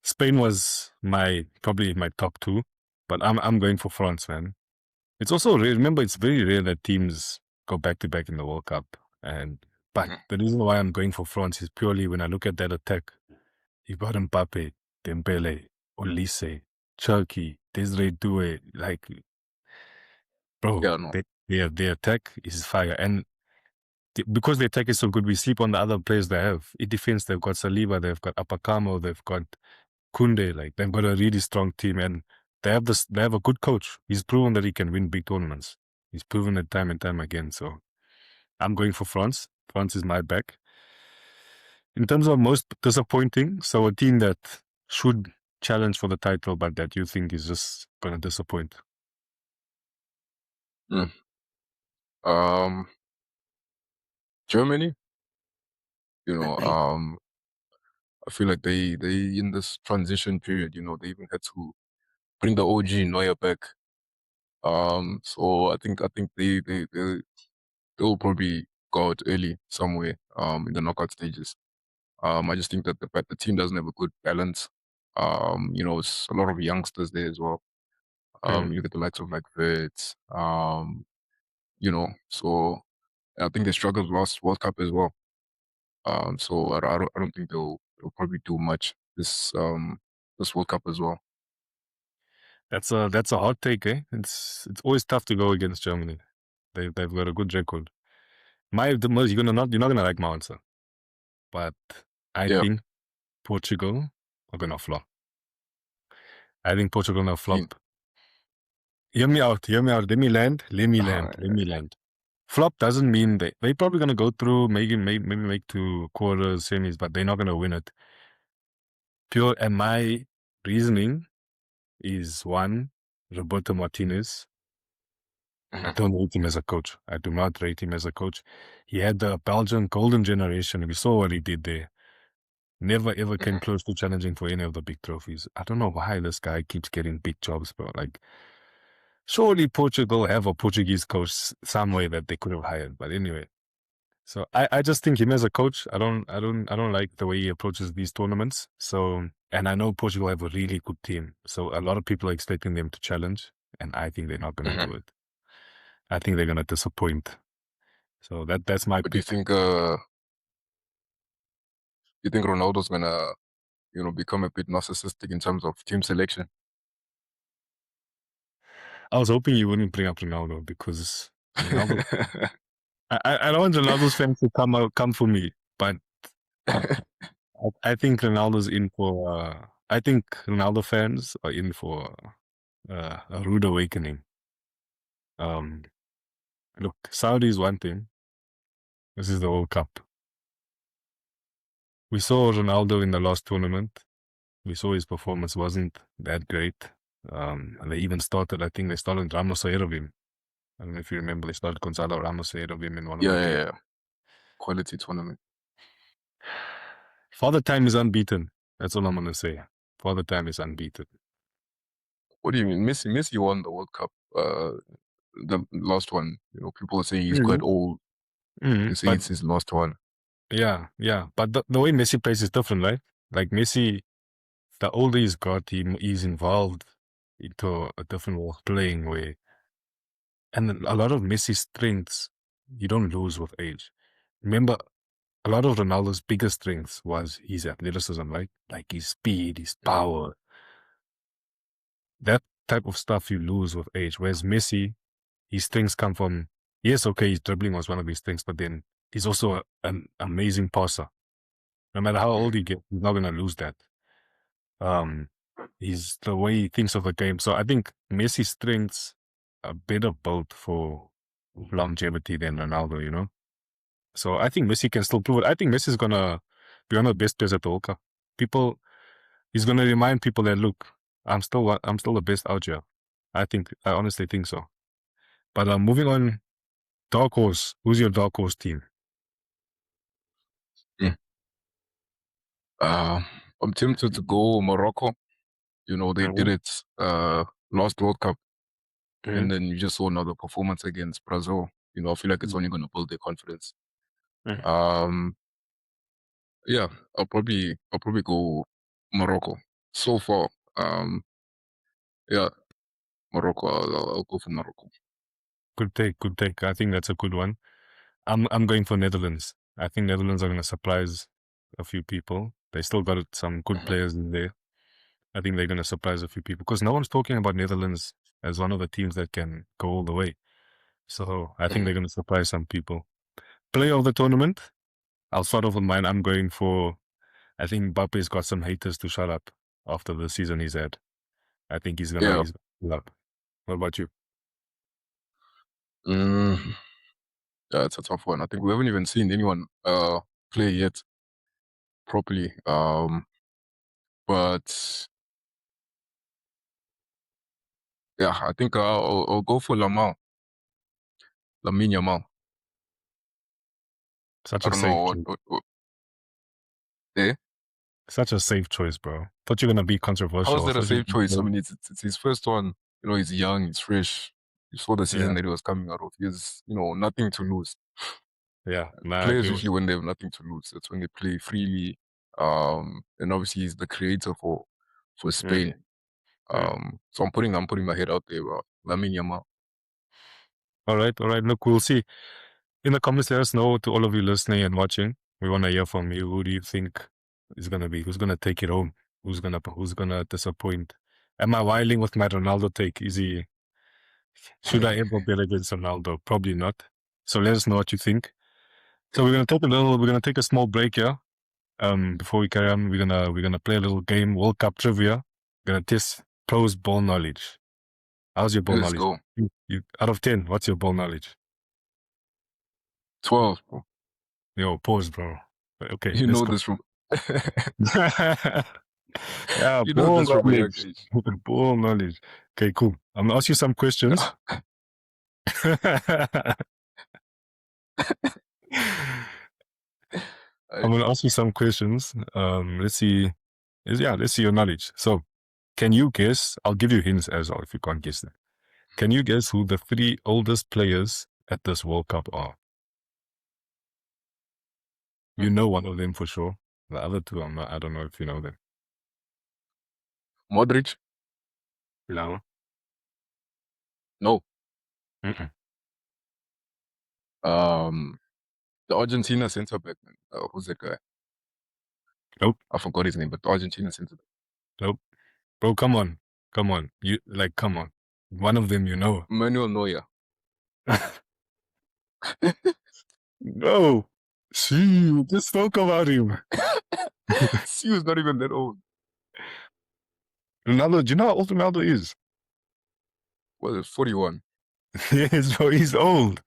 Spain was probably my top two, but I'm going for France, man. It's also rare. Remember, it's very rare that teams go back to back in the World Cup. But Mhm. the reason why I'm going for France is purely when I look at that attack. You got Mbappe, Dembele, Olise, Cherki, Desiree Doué. Like, bro, Yeah, no. their attack is fire. And because their attack is so good, we sleep on the other players they have. In defense, they've got Saliba, they've got Apakamo, they've got Kunde. Like, they've got a really strong team, and they have a good coach. He's proven that he can win big tournaments. He's proven it time and time again. So I'm going for France. France is my back. In terms of most disappointing, so a team that should challenge for the title, but that you think is just gonna disappoint. Mm. Um, Germany, you know, um, I feel like they in this transition period, they even had to bring the OG Neuer back. So I think they'll probably go out early somewhere in the knockout stages. I just think that the team doesn't have a good balance. It's a lot of youngsters there as well. Mm. You get the likes of like Verts, so I think they struggled last World Cup as well. So I don't think they'll probably do much this World Cup as well. That's a hot take, eh? It's always tough to go against Germany. They've got a good record. You're not gonna like my answer, but I Yeah, think Portugal are gonna flop. I think Portugal gonna team. flop. Hear me out. Hear me out. Let me land. Let me land. Let me land. Flop doesn't mean they probably gonna go through, maybe make to quarters, semis, but they're not gonna win it. Pure and my reasoning is one, Roberto Martinez. I Mhm, don't rate him as a coach. I do not rate him as a coach. He had the Belgian golden generation. We saw what he did there. Never ever came mhm. close to challenging for any of the big trophies. I don't know why this guy keeps getting big jobs, bro. Like, surely Portugal have a Portuguese coach somewhere that they could have hired. But anyway, so I just think him as a coach. I don't like the way he approaches these tournaments. So, and I know Portugal have a really good team. So a lot of people are expecting them to challenge, and I think they're not gonna Mhm. do it. I think they're gonna disappoint. So that's my But do pick. you think Ronaldo's gonna become a bit narcissistic in terms of team selection? I was hoping you wouldn't bring up Ronaldo because Ronaldo. I don't want Ronaldo's fans to come for me, but I think Ronaldo's in for. I think Ronaldo fans are in for a rude awakening. Um, Look, Saudi is one thing. This is the World Cup. We saw Ronaldo in the last tournament. We saw his performance wasn't that great. And they even started. I think they started Ramos ahead of him. I don't know if you remember. They started Gonzalo Ramos ahead of him in one of Yeah, the yeah, games. yeah. Quality tournament. Father Time is unbeaten. That's all I'm gonna say. Father Time is unbeaten. What do you mean? Messi won the World Cup. The last one. People are saying he's quite Mhm. old. They're saying But it's his last one. yeah, yeah. But the way Messi plays is different, right? Like Messi, the older he's got, he's involved into a different way of playing way. And a lot of Messi's strengths you don't lose with age. Remember, a lot of Ronaldo's biggest strengths was his athleticism, right? Like his speed, his Mhm. power. That type of stuff you lose with age. Whereas Messi, his strengths come from, yes, okay, his dribbling was one of his strengths, but then he's also an amazing passer. No matter how old Mhm. he gets, he's not gonna lose that. Um, he's the way he thinks of the game. So I think Messi's strengths are better built for longevity than Ronaldo. So I think Messi can still prove it. I think Messi's gonna be one of the best players at the World Cup. People, he's gonna remind people that look, I'm still the best out here. I honestly think so. But moving on, dark horse. Who's your dark horse team? Mm. Uh, I'm tempted to go Morocco. They did Mm-hmm. it last World Cup, Mm-hmm. and then you just saw another performance against Brazil. I feel like it's only going to build their confidence. Mm-hmm. Um, yeah, I'll probably go Morocco. So far, yeah, Morocco. I'll go for Morocco. Good take, good take. I think that's a good one. I'm going for Netherlands. I think Netherlands are gonna surprise a few people. They still got some good Mhm. players in there. I think they're gonna surprise a few people because no one's talking about Netherlands as one of the teams that can go all the way. So I think Mhm. they're gonna surprise some people. Player of the tournament. I'll start off with mine. I'm going for. I think Mbappe's got some haters to shut up after the season he's had. I think Yeah. he's gonna up. What about you? Mm, yeah, it's a tough one. I think we haven't even seen anyone play yet properly. But yeah, I think I'll go for Lamine Yamal. Such I a don't know safe what, choice. eh? Such a safe choice, bro. Thought you're gonna be How is controversial. that a Thought you safe choice? I mean, it's his first one. You know, he's young, he's fresh. You saw the yeah, season that he was coming out of. He has, nothing to lose. yeah. Nah, I Players agree with usually when they have nothing to lose, that's when they play freely. And obviously he's the creator for you. Mm, Spain. mm. So I'm putting my head out there, bro. Lamine Yamal. All right, all right. Look, we'll see. In the comments, let us know to all of you listening and watching. We want to hear from you. Who do you think is gonna be? Who's gonna take it home? Who's gonna disappoint? Am I whiling with my Ronaldo take? Is he? Should I ever bet against Ronaldo? Probably not. So let us know what you think. So we're gonna take a small break here. Before we carry on, we're gonna play a little game, World Cup trivia. We're gonna test pros ball knowledge. How's your ball Let's knowledge? go. You out of 10, what's your ball knowledge? 12, bro. Yo, pause, bro. Okay, You let's know go. this from Yeah, you know ball this from a young knowledge. age. Ball knowledge. Okay, cool. I'm gonna ask you some questions. I'm gonna ask you some questions. Let's see. Let's see your knowledge. So, can you guess? I'll give you hints as well if you can't guess them. Can you guess who the three oldest players at this World Cup are? You know one of them for sure. The other two, I'm not. I don't know if you know them. Modric? No. No. Mm-mm. Um, the Argentina centre back, man. Who's that guy? Nope. I forgot his name, but the Argentina centre back. Nope. Bro, come on. Come on. Come on. One of them you know. Manuel Neuer. No. See, we just spoke about him. He was not even that old. Ronaldo, do you know how old Ronaldo is? Was it 41? Yes, bro, he's old.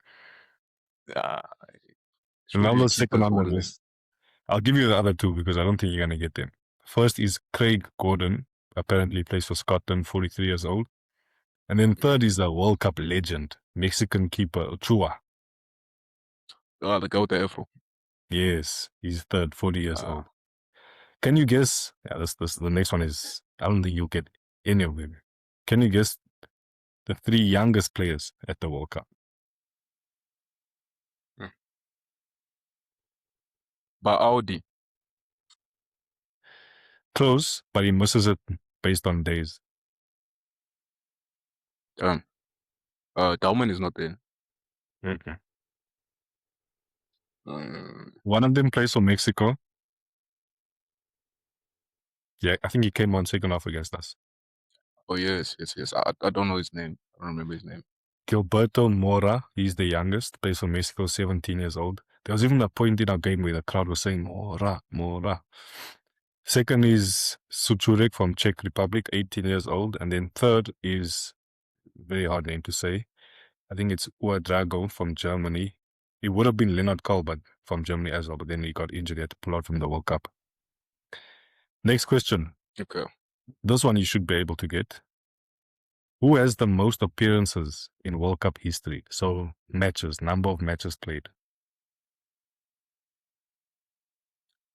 Ah, surely a Ronaldo's second keeper's on the older than. list. I'll give you the other two because I don't think you're going to get them. First is Craig Gordon, apparently plays for Scotland, 43 years old. And then third is a World Cup legend, Mexican keeper Ochoa. The guy with the afro. Yes, he's third, 40 years Ah, old. Can you guess? Yeah, this the next one is, I don't think you'll get any of them. Can you guess the three youngest players at the World Cup? hmm. But Audi. Close, but he misses it based on days. Um, Dauman is not there. Mm-mm. Um, One of them plays for Mexico. Yeah, I think he came on second half against us. oh yes, yes, yes. I don't know his name. I don't remember his name. Gilberto Mora, he's the youngest, plays for Mexico, 17 years old. There was even a point in our game where the crowd was saying, Mora, Mora. Second is Suchurek from Czech Republic, 18 years old. And then third is, very hard name to say, I think it's Uadrago from Germany. It would have been Leonard Colbert from Germany as well, but then he got injured. He had to pull out from the World Cup. Next question. Okay. This one you should be able to get. Who has the most appearances in World Cup history? So matches, number of matches played.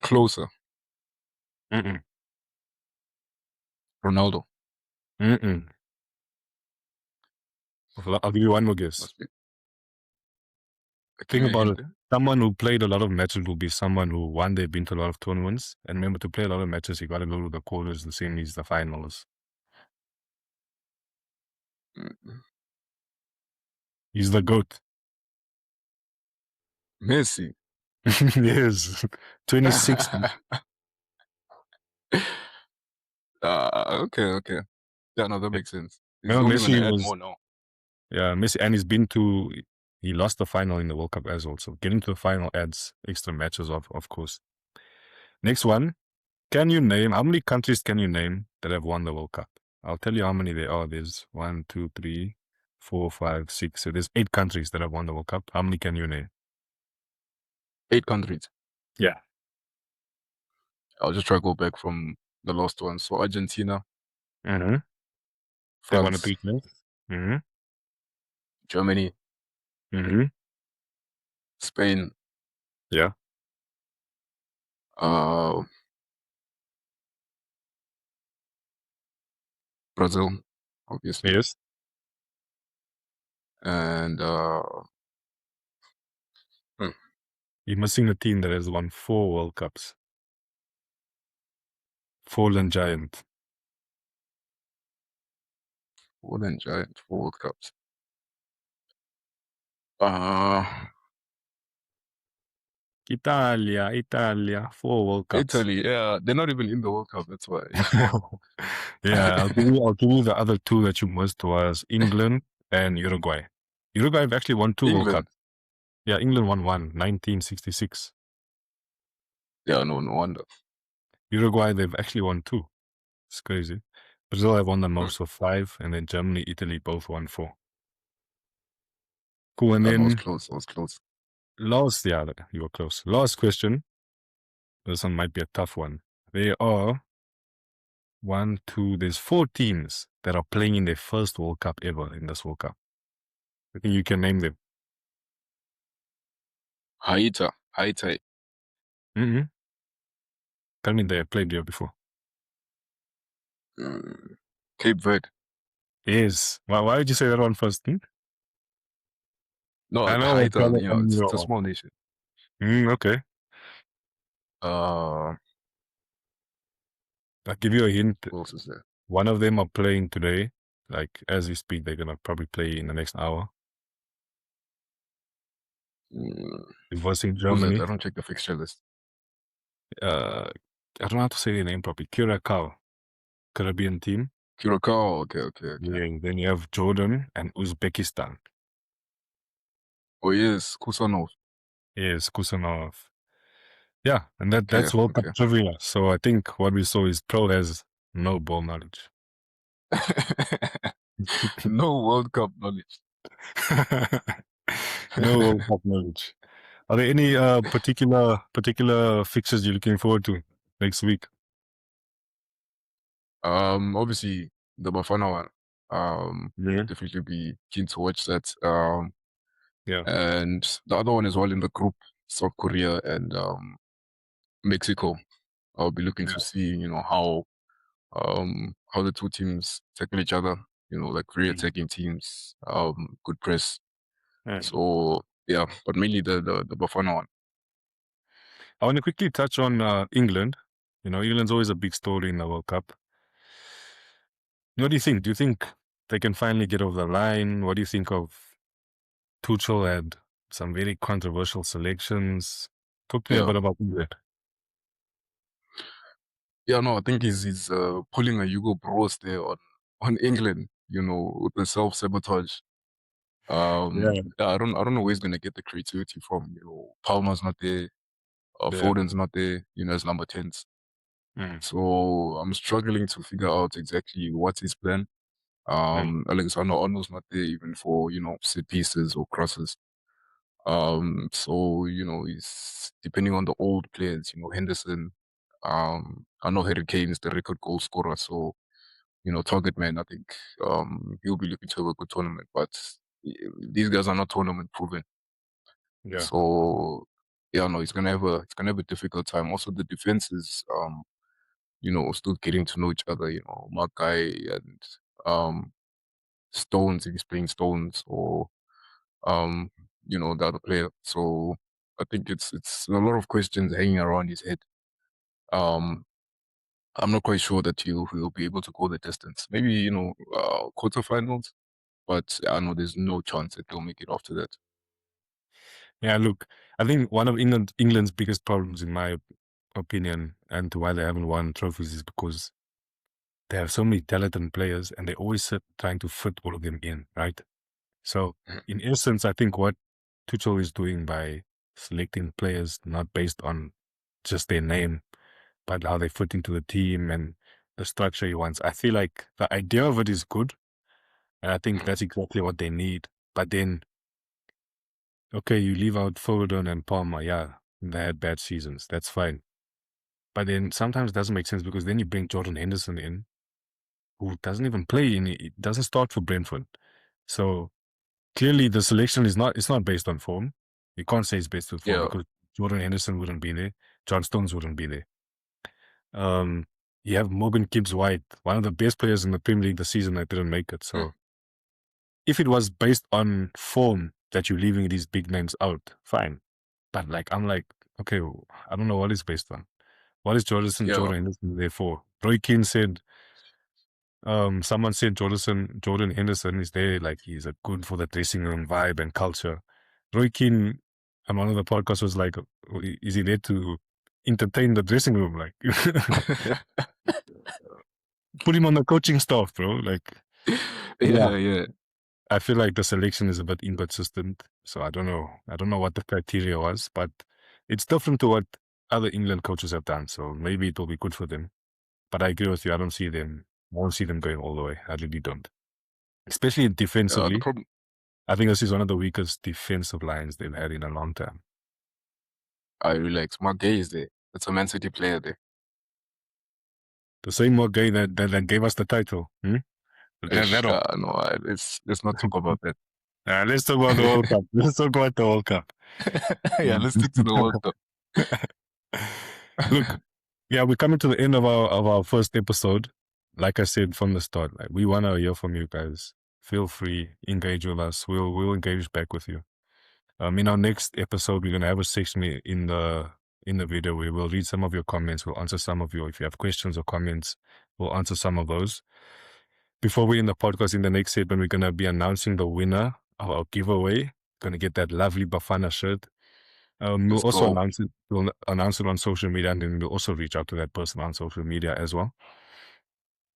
Closer. Mm-mm. Ronaldo. Mm-mm. I'll give you one more guess. Must be. Give Think me a about hint it. there. Someone who played a lot of matches will be someone who, one, they've been to a lot of tournaments. And remember, to play a lot of matches, you got to go to the quarters, the semis, the finals. Mm. He's the GOAT. Messi. Yes. 26. Okay, okay. Yeah, no, that makes sense. He's Remember, only going Messi to add was, more now. yeah, Messi, and he lost the final in the World Cup as well. So getting to the final adds extra matches, of course. Next one. Can you name, how many countries can you name that have won the World Cup? I'll tell you how many there are. There's 1, 2, 3, 4, 5, 6. So there's 8 countries that have won the World Cup. How many can you name? 8 countries. Yeah. I'll just try to go back from the last one. So Argentina, Mm-hmm. They won a France, big match. Mm-hmm. Germany, Mm-hmm. Spain, Yeah. uh, Brazil, obviously, Yes. and hmm, You're missing a team that has won 4 World Cups. Fallen giant. Golden Giant for World Cups. Uh, Italia, 4 World Cups. Italy. Yeah, they're not even in the World Cup. That's why. Yeah, I'll give you the other two that you missed was England and Uruguay. Uruguay have actually won 2 World Cups. England. Yeah, England won one, 1966. Yeah, no wonder. Uruguay, they've actually won two. It's crazy. Brazil have won the Hmm, most of 5, and then Germany, Italy both won 4. Cool. And That was then close. That was close. last, yeah, you were close. Last question. This one might be a tough one. There are there's 4 teams that are playing in their first World Cup ever in this World Cup. I think you can name them. Haiti. Mm-hmm. Tell me they have played here before. Mm, Cape Verde. Yes. Why would you say that one first? No, I know Haiti. It's a Colombia. small nation. Okay. Uh, I'll give you a hint. who else is there? One of them are playing today. Like, as we speak, they're going to probably play in the next hour. Mm, Versing who's that? Germany. I don't check the fixture list. I don't know how to say their name properly. Curacao. Caribbean team. Curacao. Okay. Yeah, then you have Jordan and Uzbekistan. Oh yes, Kusanov. Yes, Kusanov. Yeah, and that's World Cup Okay. trivia. So I think what we saw is Pro has no ball knowledge. No World Cup knowledge. No World Cup knowledge. Are there any particular fixtures you're looking forward to next week? Obviously the Bafana one. Yeah. Definitely be keen to watch that. Yeah. And the other one as well in the group, South Korea and Mexico. I'll be looking to see, how the two teams tackle each other. Like very Mm. attacking teams. Good press. Yeah. So yeah, but mainly the Bafana one. I want to quickly touch on England. England's always a big story in the World Cup. What do you think? Do you think they can finally get over the line? What do you think of Tuchel had some very controversial selections? Talk to me a Yeah. bit about England. Yeah, no, I think he's pulling a Hugo Bros there on England, with the self sabotage. Yeah. Yeah, I don't know where he's gonna get the creativity from. Palmer's not there, Yeah. Foden's not there, as number 10s. Mm. So I'm struggling to figure out exactly what's his plan. Mm. Alexander Arnold's not there even for, set pieces or crosses. So, he's depending on the old players, Henderson. I know Harry Kane is the record goal scorer, so target man. I think he'll be looking to have a good tournament, but these guys are not tournament proven. Yeah. So yeah, no, he's gonna have a difficult time. Also, the defense is still getting to know each other. Makai and um Stones if he's playing Stones or um the other player. So I think it's a lot of questions hanging around his head. Um, I'm not quite sure that he'll be able to go the distance. Maybe quarterfinals, but I know there's no chance that they'll make it after that. Yeah, look, I think one of England's biggest problems, in my opinion, and to why they haven't won trophies is because they have so many talented players and they always trying to fit all of them in, right? So, Mhm. in essence, I think what Tuchel is doing by selecting players not based on just their name, but how they fit into the team and the structure he wants. I feel like the idea of it is good, and I think that's exactly what they need. But then, okay, you leave out Foden and Palmer. Yeah, they had bad seasons. That's fine. But then sometimes it doesn't make sense because then you bring Jordan Henderson in, who doesn't even play in it, doesn't start for Brentford. So clearly the selection is not, it's not based on form. You can't say it's based on form Yeah, because Jordan Henderson wouldn't be there. John Stones wouldn't be there. You have Morgan Gibbs-White, one of the best players in the Premier League this season that didn't make it. So if it was based on form that you're leaving these big names out, fine. But like, I'm like, okay, I don't know what it's based on. What is Yeah. Jordan Henderson there for? Roy Keane said, someone said Jordan Henderson is there, like he's a good for the dressing room vibe and culture. Roy Keane on one of the podcasts was like, is he there to entertain the dressing room? Like, put him on the coaching staff, bro. Like, yeah, Yeah. I feel like the selection is a bit inconsistent. So I don't know. I don't know what the criteria was, but it's different to what other England coaches have done. So maybe it will be good for them. But I agree with you. I won't see them going all the way. I really don't. Especially The defensively. problem, I think this is one of the weakest defensive lines they've had in a long time. I relax. My gay is there. That's a Man City player there. The same more guy that gave us the title. Ish, That no, let's not talk about that. let's talk about the World Cup. Let's talk about the World Cup. Yeah, let's stick to the World Cup. Look, yeah, we're coming to the end of our first episode. Like I said from the start, like we want to hear from you guys. Feel free, engage with us. We'll engage back with you. In our next episode, we're gonna have a section in the video where we'll read some of your comments. We'll answer some of your, if you have questions or comments, we'll answer some of those. Before we end the podcast, in the next segment, we're gonna be announcing the winner of our giveaway. Gonna get that lovely Bafana shirt. We'll Let's also go. announce it on social media, and then we'll also reach out to that person on social media as well.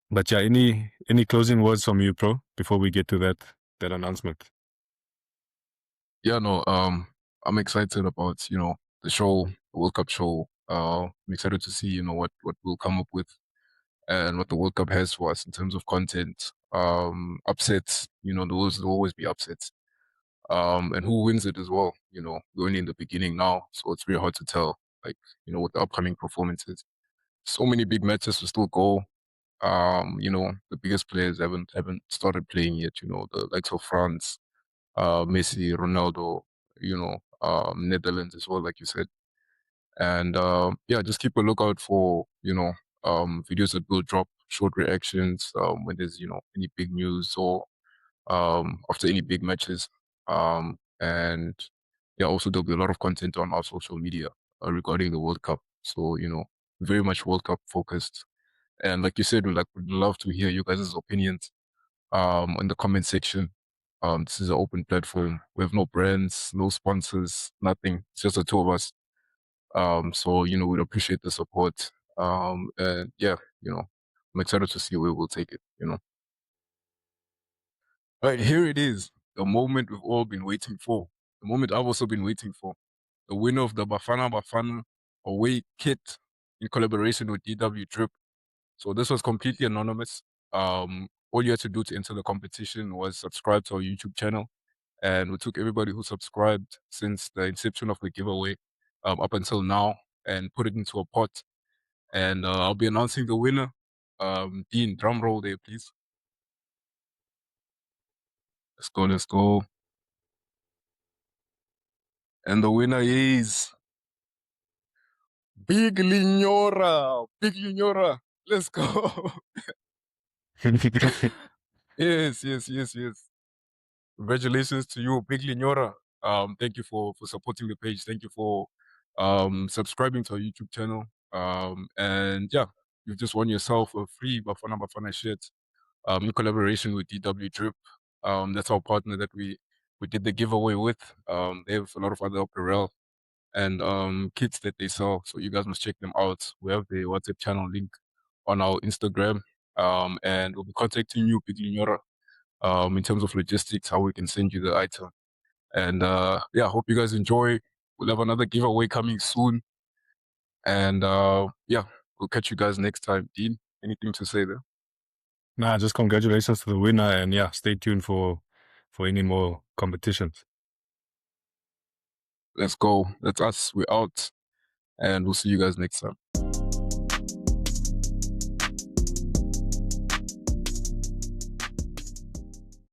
But yeah, any closing words from you, bro, before we get to that announcement? Yeah, no, I'm excited about, the show, the World Cup show. I'm excited to see, what we'll come up with and what the World Cup has for us in terms of content. Upsets, there'll always be upsets. And who wins it as well. We're only in the beginning now, so it's very hard to tell, like, with the upcoming performances. So many big matches will still go. The biggest players haven't started playing yet, the likes of France, Messi, Ronaldo, Netherlands as well, like you said. And yeah, just keep a lookout for, videos that will drop, short reactions, when there's, any big news or after any big matches. And yeah, also there'll be a lot of content on our social media regarding the World Cup. So, very much World Cup focused. And like you said, would love to hear you guys' opinions in the comment section. This is an open platform. We have no brands, no sponsors, nothing. It's just the two of us. So, we'd appreciate the support. And yeah, I'm excited to see where we'll take it. All right, here it is. The moment we've all been waiting for. The moment I've also been waiting for. The winner of the Bafana away kit in collaboration with DW Drip. So this was completely anonymous. All you had to do to enter the competition was subscribe to our YouTube channel. And we took everybody who subscribed since the inception of the giveaway up until now and put it into a pot. And I'll be announcing the winner. Dean, drum roll there, please. Let's go. And the winner is Big Lignora. Big Lignora. Let's go. Yes. Congratulations to you, Big Lignora. Thank you for supporting the page. Thank you for subscribing to our YouTube channel. And yeah, you've just won yourself a free Bafana shirt in collaboration with DW Drip. That's our partner that we did the giveaway with. They have a lot of other apparel and kits that they sell. So you guys must check them out. We have the WhatsApp channel link on our Instagram. And we'll be contacting you, Big Lignora, in terms of logistics, how we can send you the item. And yeah, hope you guys enjoy. We'll have another giveaway coming soon. And yeah, we'll catch you guys next time. Dean, anything to say there? Nah, just congratulations to the winner, and yeah, stay tuned for any more competitions. Let's go. That's us. We're out. And we'll see you guys next time.